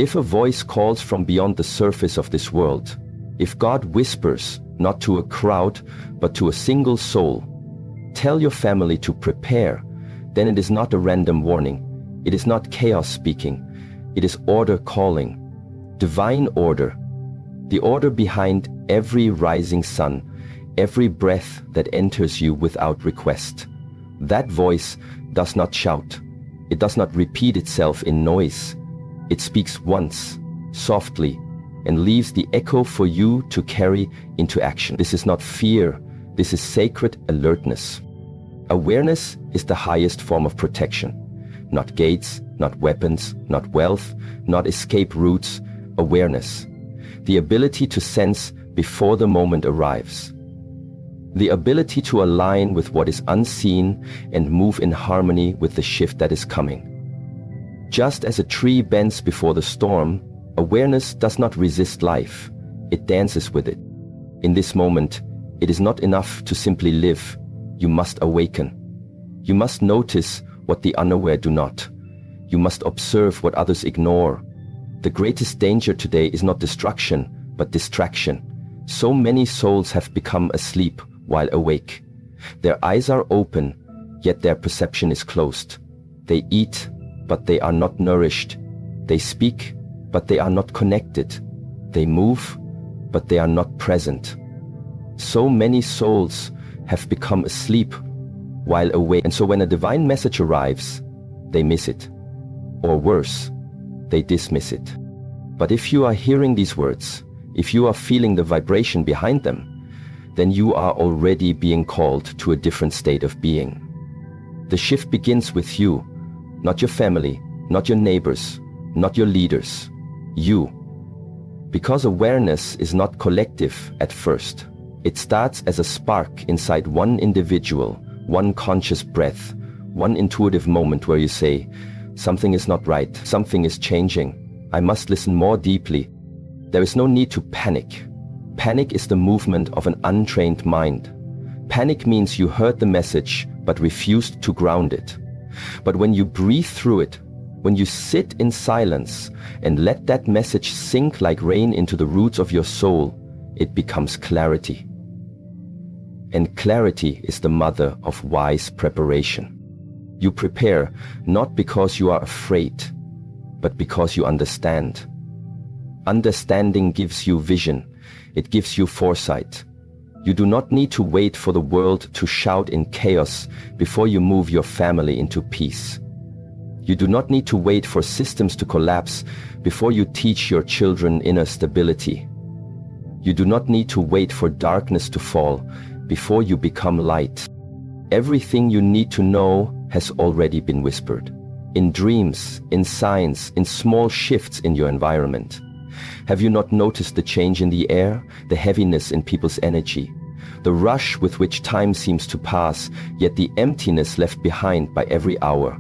If a voice calls from beyond the surface of this world, if God whispers, not to a crowd, but to a single soul, tell your family to prepare, then it is not a random warning. It is not chaos speaking. It is order calling. Divine order. The order behind every rising sun, every breath that enters you without request. That voice does not shout. It does not repeat itself in noise. It speaks once, softly, and leaves the echo for you to carry into action. This is not fear. This is sacred alertness. Awareness is the highest form of protection. Not gates, not weapons, not wealth, not escape routes. Awareness. The ability to sense before the moment arrives. The ability to align with what is unseen and move in harmony with the shift that is coming. Just as a tree bends before the storm, awareness does not resist life. It dances with it. In this moment, it is not enough to simply live. You must awaken. You must notice what the unaware do not. You must observe what others ignore. The greatest danger today is not destruction, but distraction. So many souls have become asleep while awake. Their eyes are open, yet their perception is closed. They eat, but they are not nourished. They speak, but they are not connected. They move, but they are not present. So many souls have become asleep while awake, and so when a divine message arrives, they miss it. Or worse, they dismiss it. But if you are hearing these words, if you are feeling the vibration behind them, then you are already being called to a different state of being. The shift begins with you, not your family, not your neighbors, not your leaders, you. Because awareness is not collective at first. It starts as a spark inside one individual, one conscious breath, one intuitive moment where you say, something is not right, something is changing, I must listen more deeply. There is no need to panic. Panic is the movement of an untrained mind. Panic means you heard the message but refused to ground it. But when you breathe through it, when you sit in silence and let that message sink like rain into the roots of your soul, it becomes clarity. And clarity is the mother of wise preparation. You prepare not because you are afraid, but because you understand. Understanding gives you vision. It gives you foresight. You do not need to wait for the world to shout in chaos before you move your family into peace. You do not need to wait for systems to collapse before you teach your children inner stability. You do not need to wait for darkness to fall before you become light. Everything you need to know has already been whispered. In dreams, in signs, in small shifts in your environment. Have you not noticed the change in the air, the heaviness in people's energy, the rush with which time seems to pass, yet the emptiness left behind by every hour?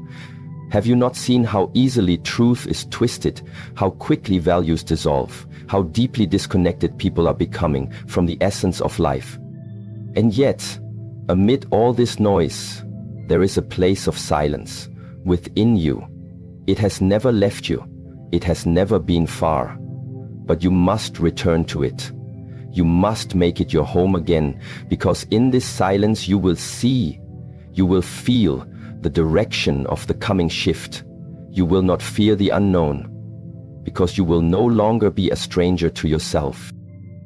Have you not seen how easily truth is twisted, how quickly values dissolve, how deeply disconnected people are becoming from the essence of life? And yet, amid all this noise, there is a place of silence within you. It has never left you. It has never been far. But you must return to it. You must make it your home again, because in this silence you will see, you will feel the direction of the coming shift. You will not fear the unknown, because you will no longer be a stranger to yourself.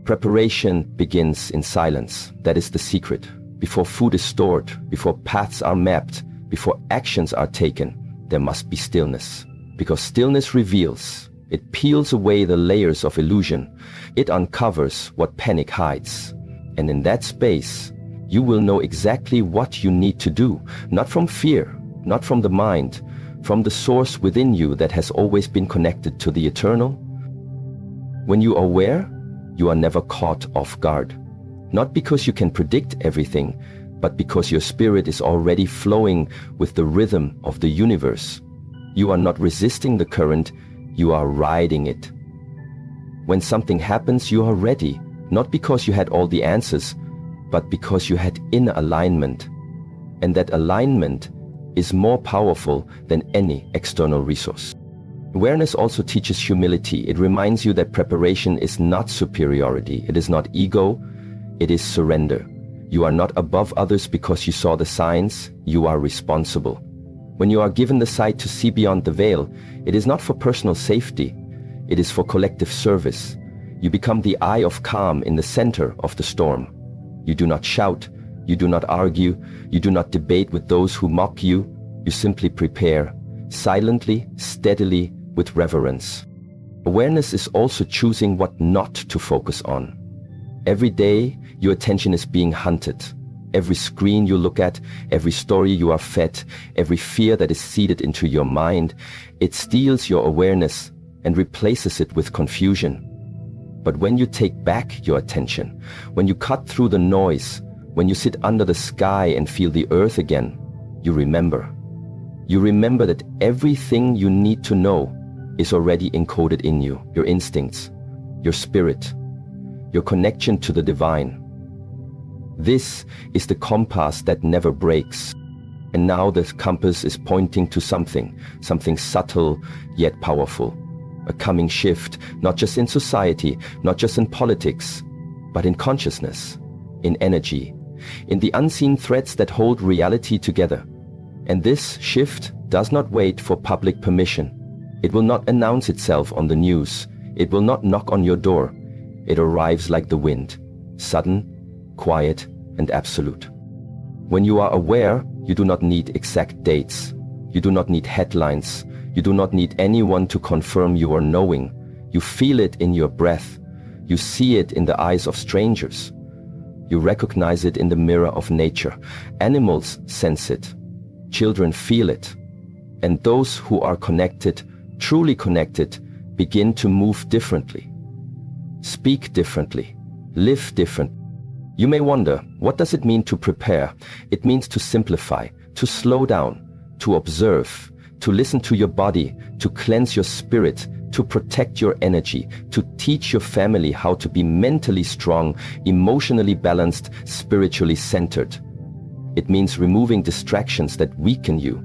Preparation begins in silence. That is the secret. Before food is stored, before paths are mapped, before actions are taken, there must be stillness. Because stillness reveals. It peels away the layers of illusion. It uncovers what panic hides. And in that space, you will know exactly what you need to do, not from fear, not from the mind, from the source within you that has always been connected to the eternal. When you are aware, you are never caught off guard. Not because you can predict everything, but because your spirit is already flowing with the rhythm of the universe. You are not resisting the current, you are riding it. When something happens, you are ready, not because you had all the answers, but because you had inner alignment. And that alignment is more powerful than any external resource. Awareness also teaches humility. It reminds you that preparation is not superiority. It is not ego. It is surrender. You are not above others because you saw the signs. You are responsible. When you are given the sight to see beyond the veil, it is not for personal safety. It is for collective service. You become the eye of calm in the center of the storm. You do not shout. You do not argue. You do not debate with those who mock you. You simply prepare, silently, steadily, with reverence. Awareness is also choosing what not to focus on. Every day, your attention is being hunted. Every screen you look at, every story you are fed, every fear that is seeded into your mind, it steals your awareness and replaces it with confusion. But when you take back your attention, when you cut through the noise, when you sit under the sky and feel the earth again, you remember. You remember that everything you need to know is already encoded in you, your instincts, your spirit, your connection to the divine. This is the compass that never breaks. And now the compass is pointing to something subtle yet powerful. A coming shift, not just in society, not just in politics, but in consciousness, in energy, in the unseen threads that hold reality together. And this shift does not wait for public permission. It will not announce itself on the news. It will not knock on your door. It arrives like the wind, sudden, quiet, and absolute. When you are aware, you do not need exact dates. You do not need headlines. You do not need anyone to confirm you are knowing. You feel it in your breath. You see it in the eyes of strangers. You recognize it in the mirror of nature. Animals sense it. Children feel it. And those who are connected, truly connected, begin to move differently, speak differently, live different. You may wonder, what does it mean to prepare? It means to simplify, to slow down, to observe, to listen to your body, to cleanse your spirit, to protect your energy, to teach your family how to be mentally strong, emotionally balanced, spiritually centered. It means removing distractions that weaken you.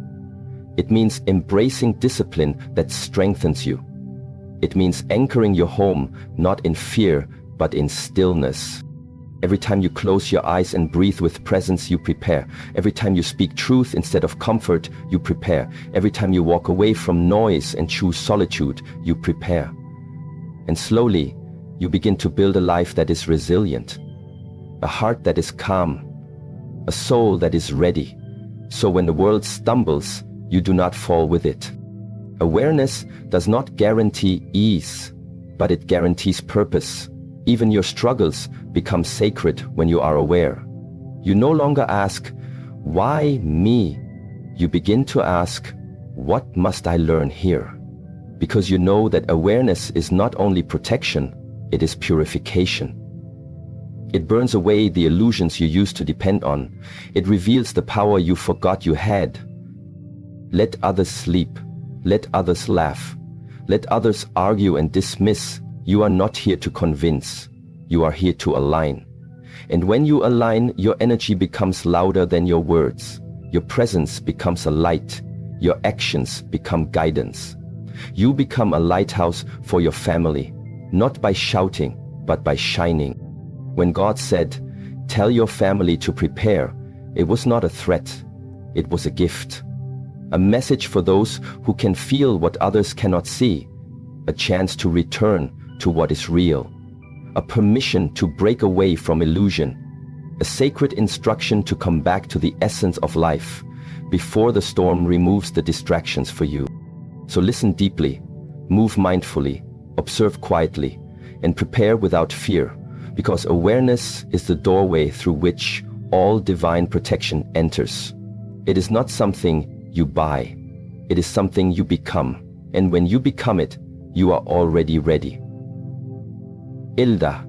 It means embracing discipline that strengthens you. It means anchoring your home, not in fear, but in stillness. Every time you close your eyes and breathe with presence, you prepare. Every time you speak truth instead of comfort, you prepare. Every time you walk away from noise and choose solitude, you prepare. And slowly, you begin to build a life that is resilient, a heart that is calm, a soul that is ready. So when the world stumbles, you do not fall with it. Awareness does not guarantee ease, but it guarantees purpose. Even your struggles become sacred when you are aware. You no longer ask, why me? You begin to ask, what must I learn here? Because you know that awareness is not only protection, it is purification. It burns away the illusions you used to depend on. It reveals the power you forgot you had. Let others sleep. Let others laugh. Let others argue and dismiss. You are not here to convince. You are here to align. And when you align, your energy becomes louder than your words. Your presence becomes a light. Your actions become guidance. You become a lighthouse for your family, not by shouting, but by shining. When God said, "Tell your family to prepare," it was not a threat. It was a gift. A message for those who can feel what others cannot see. A chance to return to what is real. A permission to break away from illusion. A sacred instruction to come back to the essence of life before the storm removes the distractions for you. So listen deeply, move mindfully, observe quietly, and prepare without fear, because awareness is the doorway through which all divine protection enters. It is not something you buy. It is something you become. And when you become it, you are already ready. Ilda,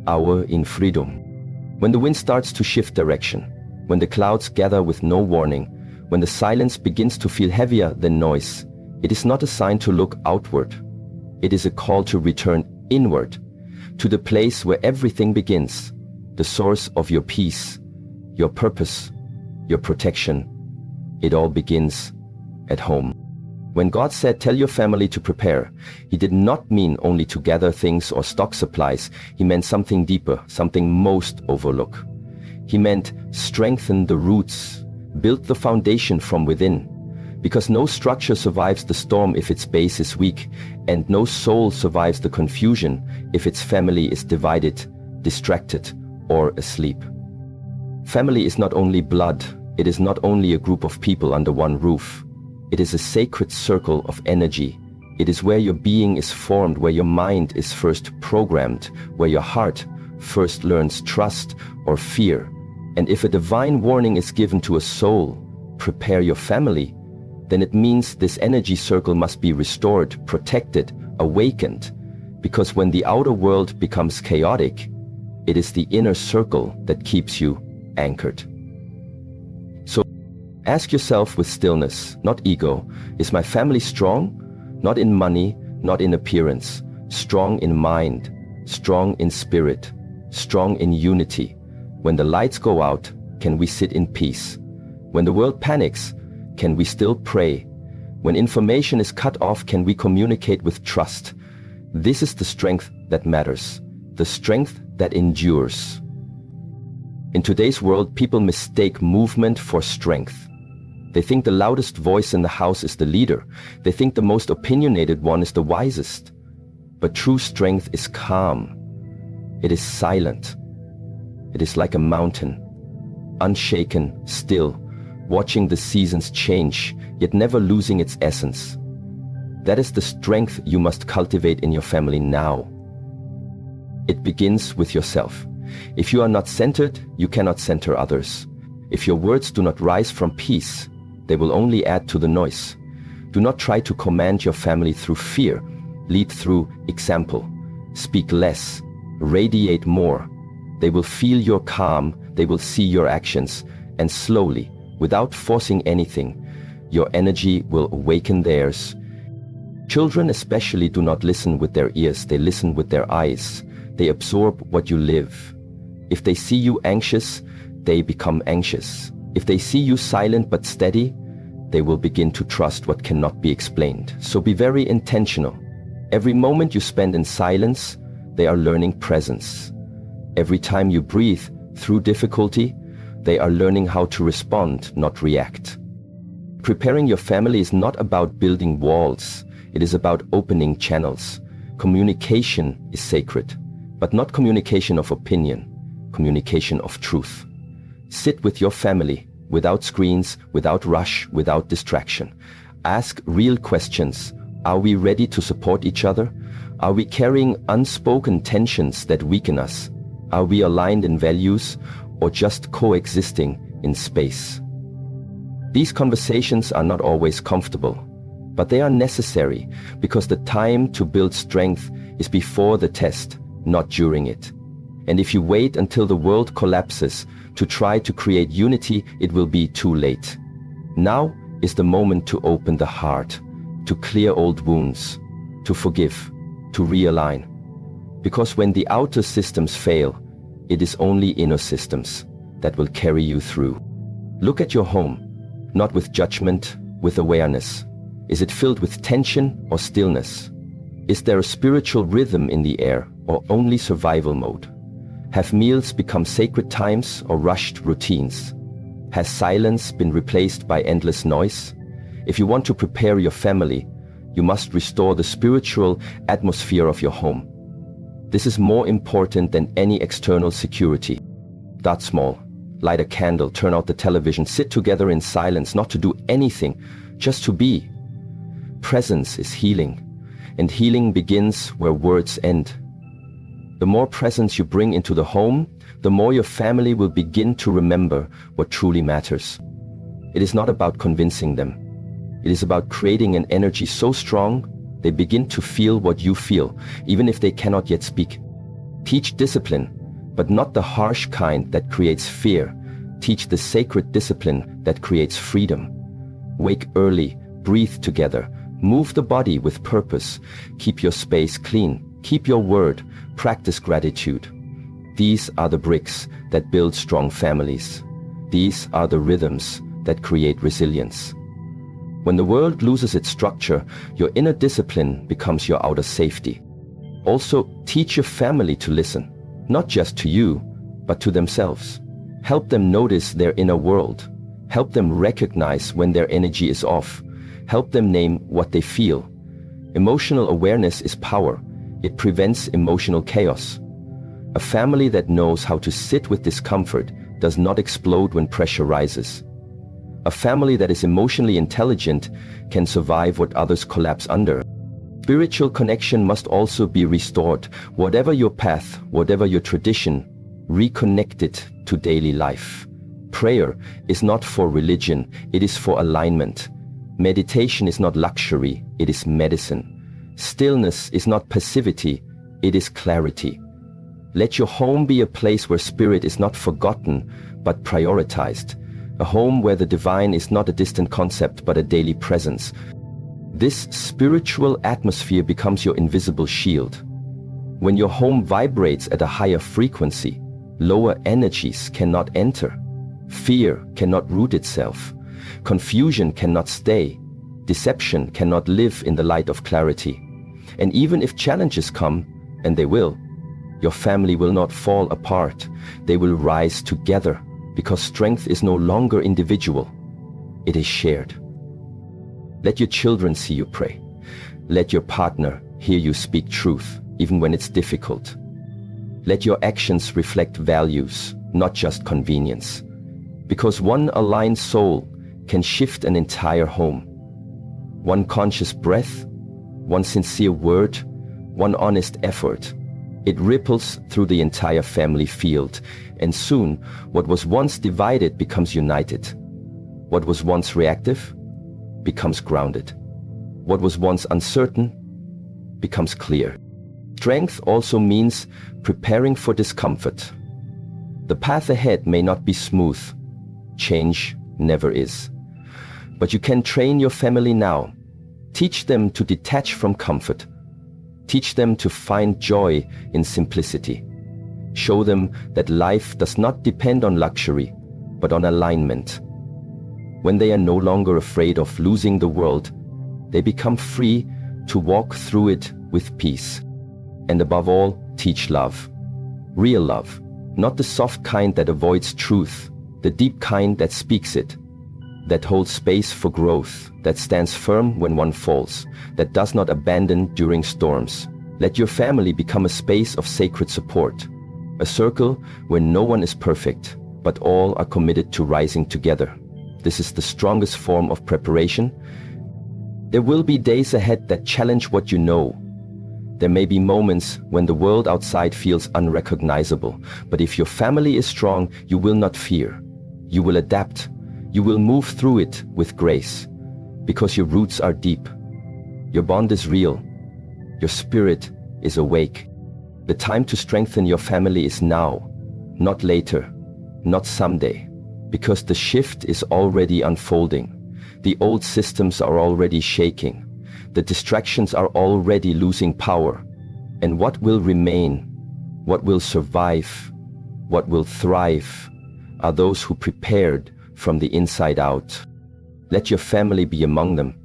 hour in freedom. When the wind starts to shift direction, when the clouds gather with no warning, when the silence begins to feel heavier than noise, it is not a sign to look outward. It is a call to return inward, to the place where everything begins, the source of your peace, your purpose, your protection. It all begins at home. When God said, tell your family to prepare, he did not mean only to gather things or stock supplies. He meant something deeper, something most overlook. He meant strengthen the roots, build the foundation from within. Because no structure survives the storm if its base is weak, and no soul survives the confusion if its family is divided, distracted, or asleep. Family is not only blood, it is not only a group of people under one roof. It is a sacred circle of energy. It is where your being is formed, where your mind is first programmed, where your heart first learns trust or fear. And if a divine warning is given to a soul, prepare your family, then it means this energy circle must be restored, protected, awakened. Because when the outer world becomes chaotic, it is the inner circle that keeps you anchored. So ask yourself with stillness, not ego, is my family strong? Not in money, not in appearance, strong in mind, strong in spirit, strong in unity. When the lights go out, can we sit in peace? When the world panics, can we still pray? When information is cut off, can we communicate with trust? This is the strength that matters, the strength that endures. In today's world, people mistake movement for strength. They think the loudest voice in the house is the leader. They think the most opinionated one is the wisest. But true strength is calm. It is silent. It is like a mountain, unshaken, still, watching the seasons change, yet never losing its essence. That is the strength you must cultivate in your family now. It begins with yourself. If you are not centered, you cannot center others. If your words do not rise from peace, they will only add to the noise. Do not try to command your family through fear. Lead through example. Speak less. Radiate more. They will feel your calm, they will see your actions, and slowly, without forcing anything, your energy will awaken theirs. Children especially do not listen with their ears, they listen with their eyes. They absorb what you live. If they see you anxious, they become anxious. If they see you silent but steady, they will begin to trust what cannot be explained. So be very intentional. Every moment you spend in silence, they are learning presence. Every time you breathe through difficulty, they are learning how to respond, not react. Preparing your family is not about building walls. It is about opening channels. Communication is sacred, but not communication of opinion, communication of truth. Sit with your family, without screens, without rush, without distraction. Ask real questions. Are we ready to support each other? Are we carrying unspoken tensions that weaken us? Are we aligned in values or just coexisting in space? These conversations are not always comfortable, but they are necessary because the time to build strength is before the test, not during it. And if you wait until the world collapses to try to create unity, it will be too late. Now is the moment to open the heart, to clear old wounds, to forgive, to realign. Because when the outer systems fail, it is only inner systems that will carry you through. Look at your home, not with judgment, with awareness. Is it filled with tension or stillness? Is there a spiritual rhythm in the air or only survival mode? Have meals become sacred times or rushed routines? Has silence been replaced by endless noise? If you want to prepare your family, you must restore the spiritual atmosphere of your home. This is more important than any external security. Start small. Light a candle, turn out the television, sit together in silence, not to do anything, just to be. Presence is healing, and healing begins where words end. The more presence you bring into the home, the more your family will begin to remember what truly matters. It is not about convincing them. It is about creating an energy so strong they begin to feel what you feel, even if they cannot yet speak. Teach discipline, but not the harsh kind that creates fear. Teach the sacred discipline that creates freedom. Wake early, breathe together, move the body with purpose, keep your space clean, keep your word, practice gratitude. These are the bricks that build strong families. These are the rhythms that create resilience. When the world loses its structure, your inner discipline becomes your outer safety. Also, teach your family to listen, not just to you, but to themselves. Help them notice their inner world. Help them recognize when their energy is off. Help them name what they feel. Emotional awareness is power. It prevents emotional chaos. A family that knows how to sit with discomfort does not explode when pressure rises. A family that is emotionally intelligent can survive what others collapse under. Spiritual connection must also be restored. Whatever your path, whatever your tradition, reconnect it to daily life. Prayer is not for religion, it is for alignment. Meditation is not luxury, it is medicine. Stillness is not passivity, it is clarity. Let your home be a place where spirit is not forgotten, but prioritized. A home where the divine is not a distant concept, but a daily presence. This spiritual atmosphere becomes your invisible shield. When your home vibrates at a higher frequency, lower energies cannot enter. Fear cannot root itself. Confusion cannot stay. Deception cannot live in the light of clarity. And even if challenges come, and they will, your family will not fall apart. They will rise together, because strength is no longer individual. It is shared. Let your children see you pray. Let your partner hear you speak truth, even when it's difficult. Let your actions reflect values, not just convenience. Because one aligned soul can shift an entire home. One conscious breath, one sincere word, one honest effort. It ripples through the entire family field, and soon what was once divided becomes united. What was once reactive becomes grounded. What was once uncertain becomes clear. Strength also means preparing for discomfort. The path ahead may not be smooth. Change never is. But you can train your family now. Teach them to detach from comfort. Teach them to find joy in simplicity. Show them that life does not depend on luxury, but on alignment. When they are no longer afraid of losing the world, they become free to walk through it with peace. And above all, teach love. Real love, not the soft kind that avoids truth, the deep kind that speaks it, that holds space for growth, that stands firm when one falls, that does not abandon during storms. Let your family become a space of sacred support, a circle where no one is perfect, but all are committed to rising together. This is the strongest form of preparation. There will be days ahead that challenge what you know. There may be moments when the world outside feels unrecognizable, but if your family is strong, you will not fear. You will adapt. You will move through it with grace, because your roots are deep. Your bond is real. Your spirit is awake. The time to strengthen your family is now, not later, not someday, because the shift is already unfolding. The old systems are already shaking. The distractions are already losing power. And what will remain, what will survive, what will thrive, are those who prepared from the inside out. Let your family be among them.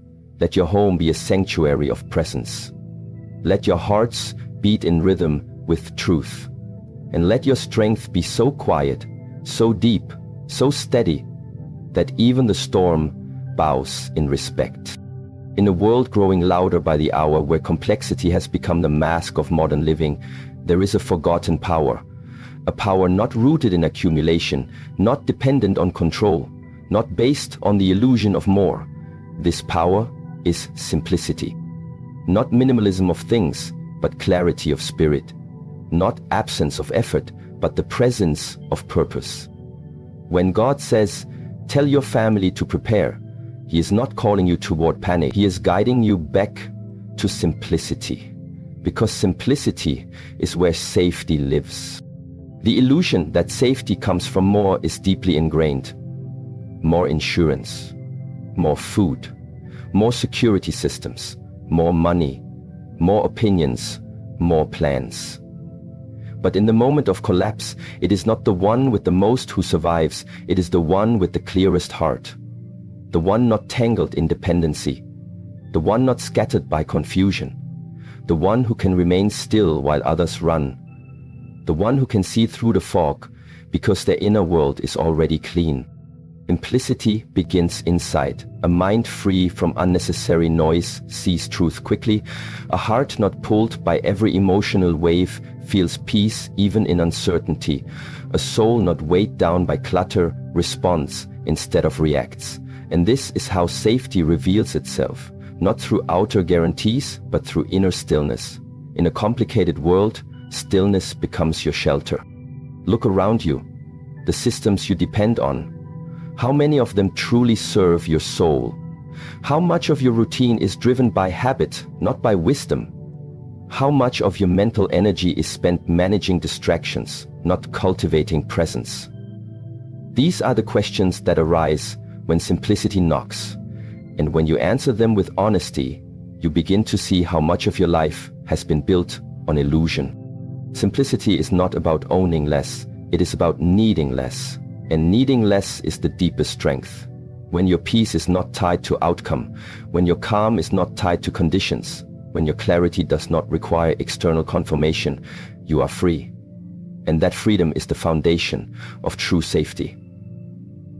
Let your home be a sanctuary of presence. Let your hearts beat in rhythm with truth. And let your strength be so quiet, so deep, so steady, that even the storm bows in respect. In a world growing louder by the hour, where complexity has become the mask of modern living, there is a forgotten power. A power not rooted in accumulation, not dependent on control, not based on the illusion of more. This power is simplicity. Not minimalism of things, but clarity of spirit. Not absence of effort, but the presence of purpose. When God says, "Tell your family to prepare," He is not calling you toward panic. He is guiding you back to simplicity. Because simplicity is where safety lives. The illusion that safety comes from more is deeply ingrained. More insurance, more food, more security systems, more money, more opinions, more plans. But in the moment of collapse, it is not the one with the most who survives, it is the one with the clearest heart. the one not tangled in dependency, the one not scattered by confusion, the one who can remain still while others run, the one who can see through the fog because their inner world is already clean. Simplicity begins inside. A mind free from unnecessary noise sees truth quickly. A heart not pulled by every emotional wave feels peace even in uncertainty. A soul not weighed down by clutter responds instead of reacts. And this is how safety reveals itself, not through outer guarantees, but through inner stillness. In a complicated world, stillness becomes your shelter. Look around you, the systems you depend on. How many of them truly serve your soul? How much of your routine is driven by habit, not by wisdom? How much of your mental energy is spent managing distractions, not cultivating presence? These are the questions that arise when simplicity knocks. And when you answer them with honesty, you begin to see how much of your life has been built on illusion. Simplicity is not about owning less, it is about needing less. And needing less is the deepest strength. When your peace is not tied to outcome, when your calm is not tied to conditions, when your clarity does not require external confirmation, you are free. And that freedom is the foundation of true safety.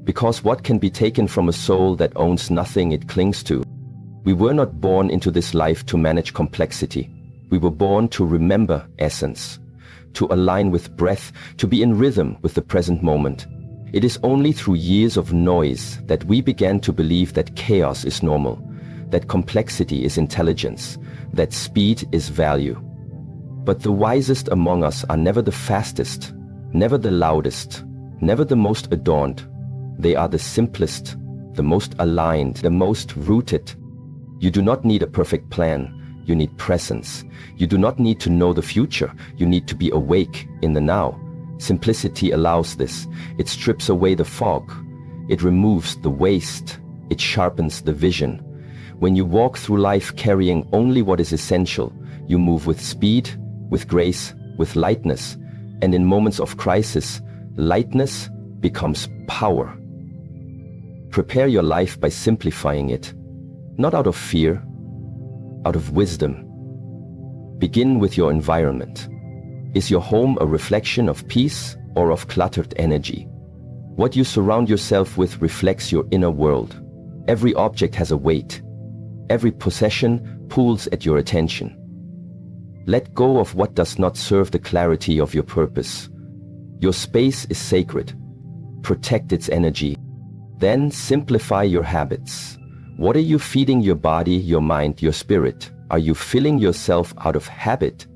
Because what can be taken from a soul that owns nothing it clings to? We were not born into this life to manage complexity. We were born to remember essence, to align with breath, to be in rhythm with the present moment. It is only through years of noise that we began to believe that chaos is normal, that complexity is intelligence, that speed is value. But the wisest among us are never the fastest, never the loudest, never the most adorned. They are the simplest, the most aligned, the most rooted. You do not need a perfect plan, you need presence. You do not need to know the future, you need to be awake in the now. Simplicity allows this. It strips away the fog. It removes the waste. It sharpens the vision. When you walk through life carrying only what is essential, you move with speed, with grace, with lightness. And in moments of crisis, lightness becomes power. Prepare your life by simplifying it, not out of fear, out of wisdom. Begin with your environment. Is your home a reflection of peace or of cluttered energy? What you surround yourself with reflects your inner world. Every object has a weight. Every possession pulls at your attention. Let go of what does not serve the clarity of your purpose. Your space is sacred. Protect its energy. Then simplify your habits. What are you feeding your body, your mind, your spirit? Are you filling yourself out of habit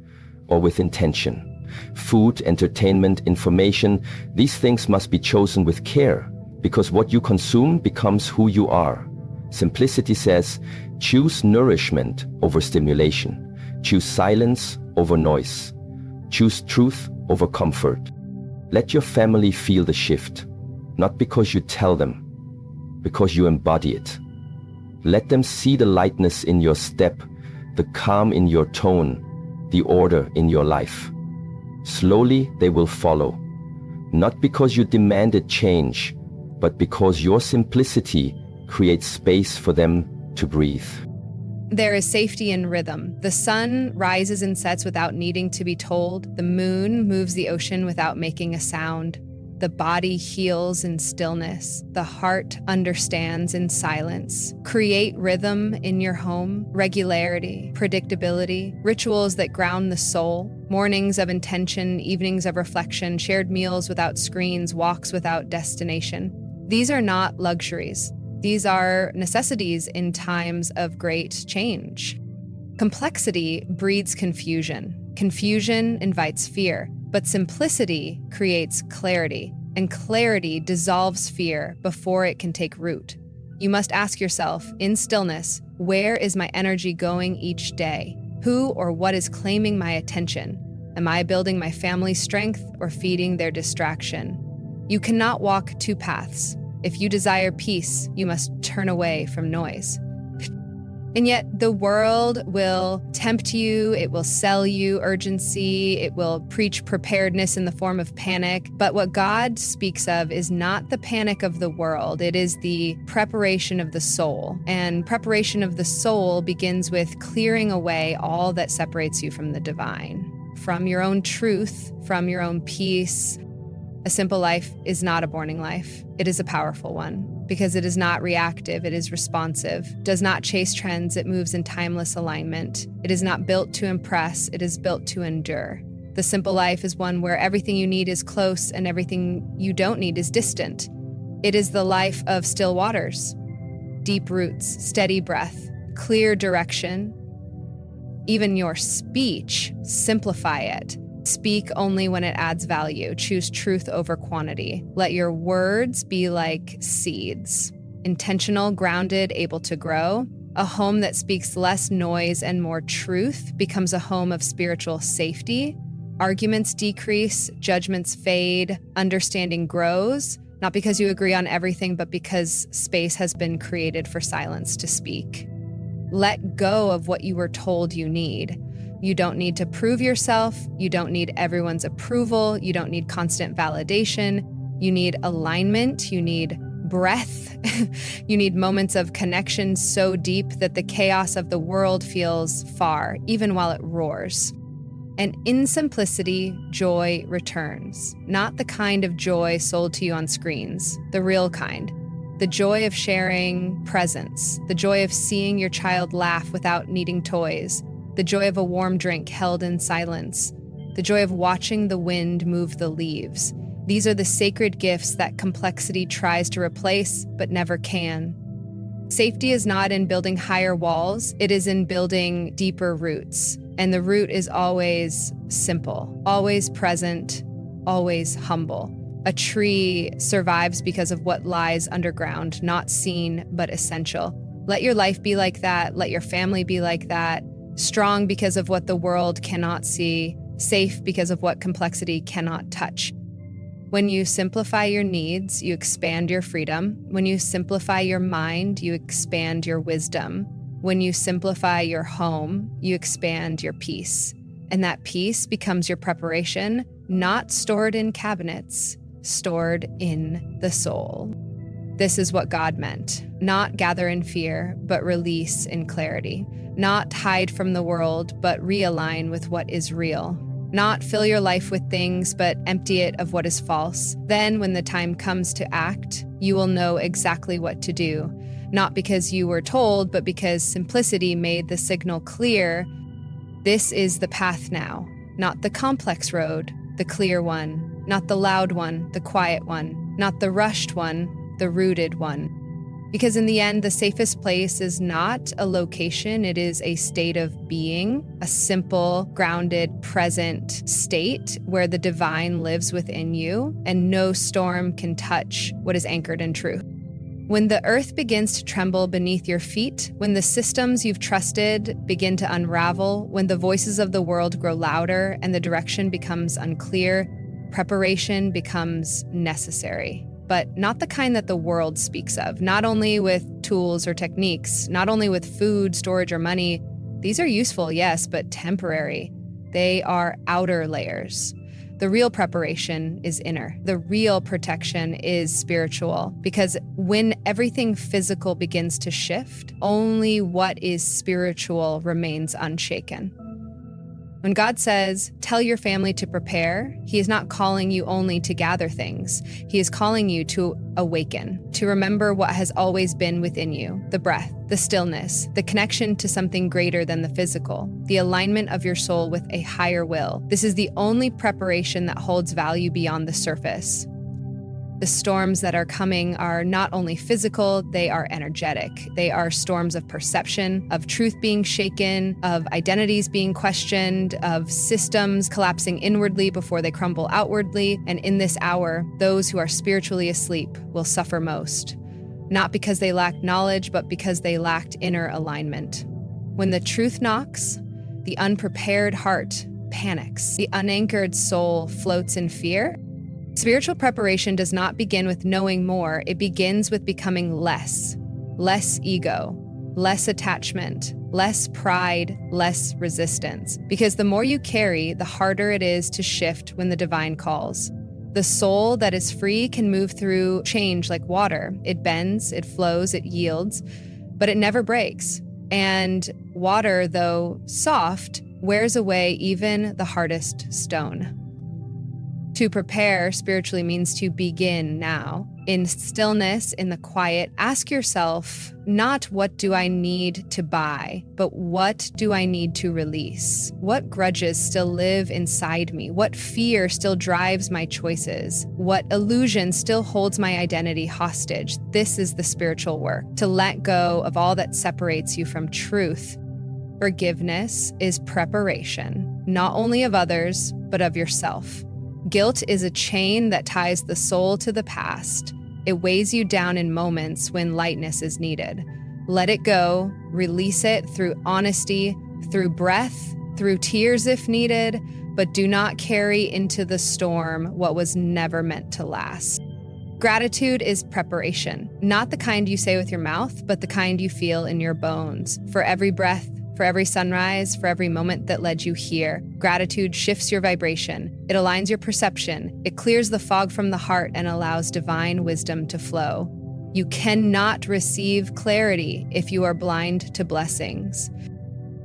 or with intention? Food, entertainment, information, these things must be chosen with care, because what you consume becomes who you are. Simplicity says, choose nourishment over stimulation. Choose silence over noise. Choose truth over comfort. Let your family feel the shift, not because you tell them, because you embody it. Let them see the lightness in your step, the calm in your tone, the order in your life. Slowly they will follow, not because you demanded change, but because your simplicity creates space for them to breathe. There is safety in rhythm. The sun rises and sets without needing to be told. The moon moves the ocean without making a sound. The body heals in stillness. The heart understands in silence. Create rhythm in your home, regularity, predictability, rituals that ground the soul, mornings of intention, evenings of reflection, shared meals without screens, walks without destination. These are not luxuries. These are necessities in times of great change. Complexity breeds confusion. Confusion invites fear. But simplicity creates clarity, and clarity dissolves fear before it can take root. You must ask yourself, in stillness, where is my energy going each day? Who or what is claiming my attention? Am I building my family's strength or feeding their distraction? You cannot walk two paths. If you desire peace, you must turn away from noise. And yet the world will tempt you, it will sell you urgency, it will preach preparedness in the form of panic. But what God speaks of is not the panic of the world, it is the preparation of the soul. And preparation of the soul begins with clearing away all that separates you from the divine, from your own truth, from your own peace. A simple life is not a boring life. It is a powerful one because it is not reactive, it is responsive, does not chase trends, it moves in timeless alignment. It is not built to impress, it is built to endure. The simple life is one where everything you need is close and everything you don't need is distant. It is the life of still waters, deep roots, steady breath, clear direction. Even your speech, simplify it. Speak only when it adds value. Choose truth over quantity. Let your words be like seeds. Intentional, grounded, able to grow. A home that speaks less noise and more truth becomes a home of spiritual safety. Arguments decrease, judgments fade, understanding grows, not because you agree on everything, but because space has been created for silence to speak. Let go of what you were told you need. You don't need to prove yourself. You don't need everyone's approval. You don't need constant validation. You need alignment. You need breath. You need moments of connection so deep that the chaos of the world feels far, even while it roars. And in simplicity, joy returns. Not the kind of joy sold to you on screens, the real kind. The joy of sharing presence. The joy of seeing your child laugh without needing toys. The joy of a warm drink held in silence, the joy of watching the wind move the leaves. These are the sacred gifts that complexity tries to replace, but never can. Safety is not in building higher walls, it is in building deeper roots. And the root is always simple, always present, always humble. A tree survives because of what lies underground, not seen, but essential. Let your life be like that, let your family be like that. Strong because of what the world cannot see, safe because of what complexity cannot touch. When you simplify your needs, you expand your freedom. When you simplify your mind, you expand your wisdom. When you simplify your home, you expand your peace. And that peace becomes your preparation, not stored in cabinets, stored in the soul. This is what God meant. Not gather in fear, but release in clarity. Not hide from the world, but realign with what is real. Not fill your life with things, but empty it of what is false. Then, when the time comes to act, you will know exactly what to do. Not because you were told, but because simplicity made the signal clear. This is the path now. Not the complex road, the clear one. Not the loud one, the quiet one. Not the rushed one, the rooted one. Because in the end, the safest place is not a location, it is a state of being, a simple, grounded, present state where the divine lives within you and no storm can touch what is anchored in truth. When the earth begins to tremble beneath your feet, when the systems you've trusted begin to unravel, when the voices of the world grow louder and the direction becomes unclear, preparation becomes necessary. But not the kind that the world speaks of, not only with tools or techniques, not only with food, storage, or money. These are useful, yes, but temporary. They are outer layers. The real preparation is inner. The real protection is spiritual, because when everything physical begins to shift, only what is spiritual remains unshaken. When God says, tell your family to prepare, He is not calling you only to gather things. He is calling you to awaken, to remember what has always been within you, the breath, the stillness, the connection to something greater than the physical, the alignment of your soul with a higher will. This is the only preparation that holds value beyond the surface. The storms that are coming are not only physical, they are energetic. They are storms of perception, of truth being shaken, of identities being questioned, of systems collapsing inwardly before they crumble outwardly. And in this hour, those who are spiritually asleep will suffer most, not because they lacked knowledge, but because they lacked inner alignment. When the truth knocks, the unprepared heart panics. The unanchored soul floats in fear. Spiritual preparation does not begin with knowing more. It begins with becoming less ego, less attachment, less pride, less resistance. Because the more you carry, the harder it is to shift when the divine calls. The soul that is free can move through change like water. It bends, it flows, it yields, but it never breaks. And water, though soft, wears away even the hardest stone. To prepare spiritually means to begin now. In stillness, in the quiet, ask yourself, not what do I need to buy, but what do I need to release? What grudges still live inside me? What fear still drives my choices? What illusion still holds my identity hostage? This is the spiritual work, to let go of all that separates you from truth. Forgiveness is preparation, not only of others, but of yourself. Guilt is a chain that ties the soul to the past. It weighs you down in moments when lightness is needed. Let it go, release it through honesty, through breath, through tears if needed, but do not carry into the storm what was never meant to last. Gratitude is preparation, not the kind you say with your mouth, but the kind you feel in your bones. For every breath, for every sunrise, for every moment that led you here, gratitude shifts your vibration. It aligns your perception. It clears the fog from the heart and allows divine wisdom to flow. You cannot receive clarity if you are blind to blessings.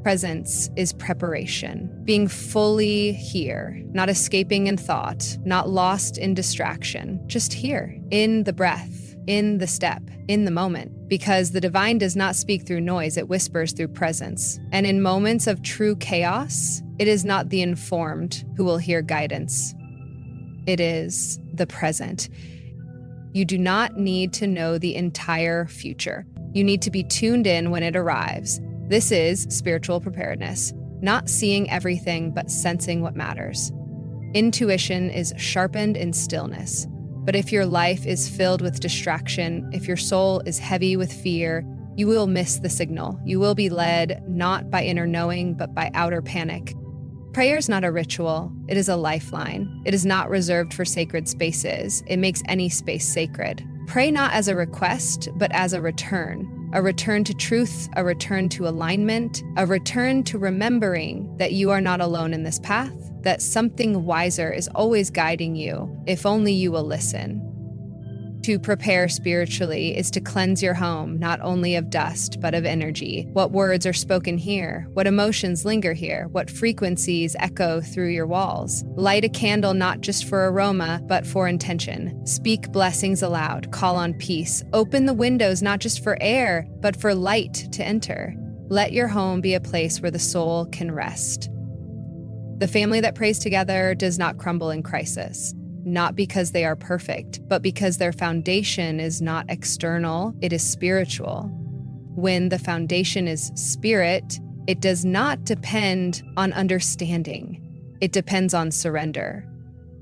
Presence is preparation, being fully here, not escaping in thought, not lost in distraction, just here, in the breath, in the step, in the moment. Because the divine does not speak through noise, it whispers through presence. And in moments of true chaos, it is not the informed who will hear guidance. It is the present. You do not need to know the entire future. You need to be tuned in when it arrives. This is spiritual preparedness, not seeing everything, but sensing what matters. Intuition is sharpened in stillness. But if your life is filled with distraction, if your soul is heavy with fear, you will miss the signal. You will be led not by inner knowing, but by outer panic. Prayer is not a ritual. It is a lifeline. It is not reserved for sacred spaces. It makes any space sacred. Pray not as a request, but as a return to truth, a return to alignment, a return to remembering that you are not alone in this path, that something wiser is always guiding you, if only you will listen. To prepare spiritually is to cleanse your home, not only of dust, but of energy. What words are spoken here? What emotions linger here? What frequencies echo through your walls? Light a candle not just for aroma, but for intention. Speak blessings aloud. Call on peace. Open the windows not just for air, but for light to enter. Let your home be a place where the soul can rest. The family that prays together does not crumble in crisis, not because they are perfect, but because their foundation is not external, it is spiritual. When the foundation is spirit, it does not depend on understanding. It depends on surrender.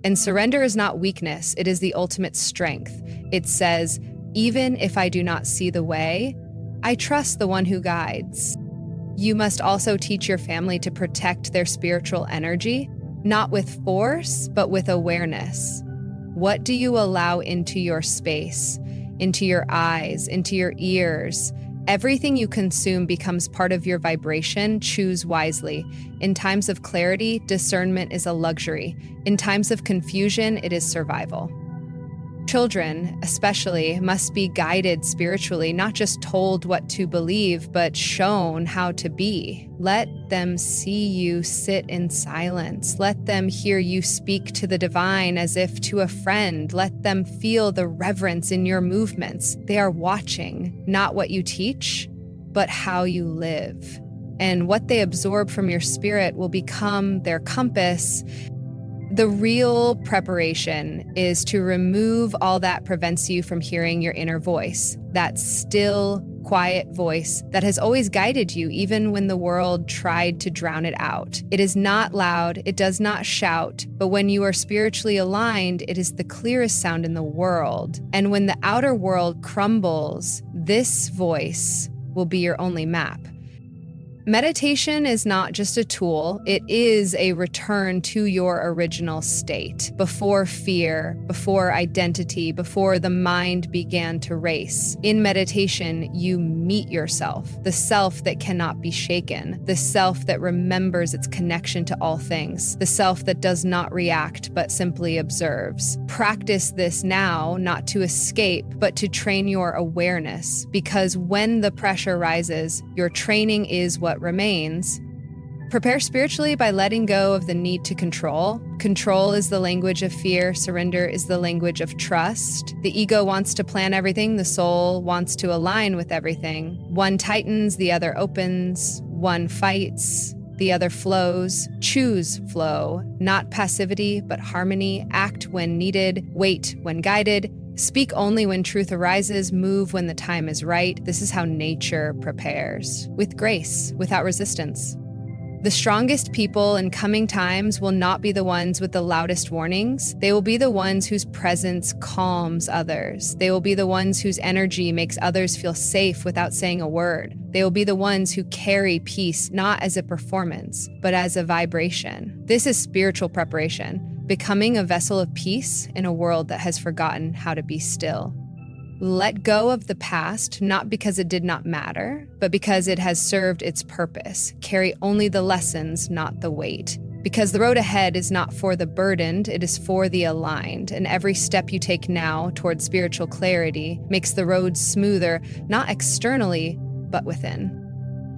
And surrender is not weakness, it is the ultimate strength. It says, even if I do not see the way, I trust the one who guides. You must also teach your family to protect their spiritual energy, not with force, but with awareness. What do you allow into your space, into your eyes, into your ears? Everything you consume becomes part of your vibration. Choose wisely. In times of clarity, discernment is a luxury. In times of confusion, it is survival. Children, especially, must be guided spiritually, not just told what to believe, but shown how to be. Let them see you sit in silence. Let them hear you speak to the divine as if to a friend. Let them feel the reverence in your movements. They are watching, not what you teach, but how you live. And what they absorb from your spirit will become their compass. The real preparation is to remove all that prevents you from hearing your inner voice, that still, quiet voice that has always guided you even when the world tried to drown it out. It is not loud, it does not shout, but when you are spiritually aligned, it is the clearest sound in the world. And when the outer world crumbles, this voice will be your only map. Meditation is not just a tool, it is a return to your original state, before fear, before identity, before the mind began to race. In meditation, you meet yourself, the self that cannot be shaken, the self that remembers its connection to all things, the self that does not react but simply observes. Practice this now, not to escape, but to train your awareness, because when the pressure rises, your training is what remains. Prepare spiritually by letting go of the need to control. Control is the language of fear. Surrender is the language of trust. The ego wants to plan everything. The soul wants to align with everything. One tightens, the other opens. One fights, the other flows. Choose flow, not passivity, but harmony. Act when needed. Wait when guided. Speak only when truth arises. Move when the time is right. This is how nature prepares. With grace, without resistance. The strongest people in coming times will not be the ones with the loudest warnings. They will be the ones whose presence calms others. They will be the ones whose energy makes others feel safe without saying a word. They will be the ones who carry peace not as a performance, but as a vibration. This is spiritual preparation, becoming a vessel of peace in a world that has forgotten how to be still. Let go of the past, not because it did not matter, but because it has served its purpose. Carry only the lessons, not the weight. Because the road ahead is not for the burdened, it is for the aligned. And every step you take now toward spiritual clarity makes the road smoother, not externally, but within.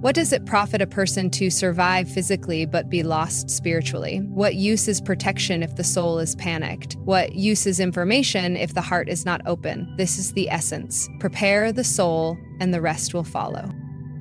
What does it profit a person to survive physically but be lost spiritually? What use is protection if the soul is panicked? What use is information if the heart is not open? This is the essence. Prepare the soul, and the rest will follow.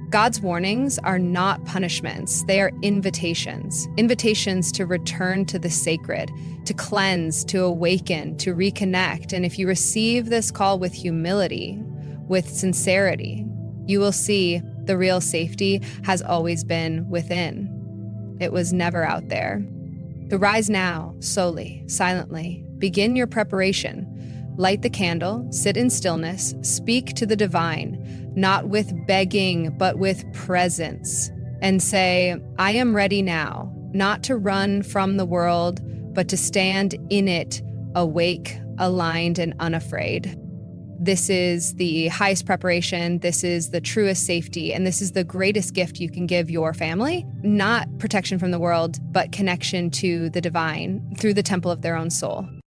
God's warnings are not punishments. They are invitations. Invitations to return to the sacred, to cleanse, to awaken, to reconnect. And if you receive this call with humility, with sincerity, you will see the real safety has always been within. It was never out there. To rise now, slowly, silently. Begin your preparation. Light the candle, sit in stillness, speak to the divine, not with begging, but with presence. And say, I am ready now, not to run from the world, but to stand in it, awake, aligned, and unafraid. This is the highest preparation. This is the truest safety. And this is the greatest gift you can give your family. Not protection from the world, but connection to the divine through the temple of their own soul.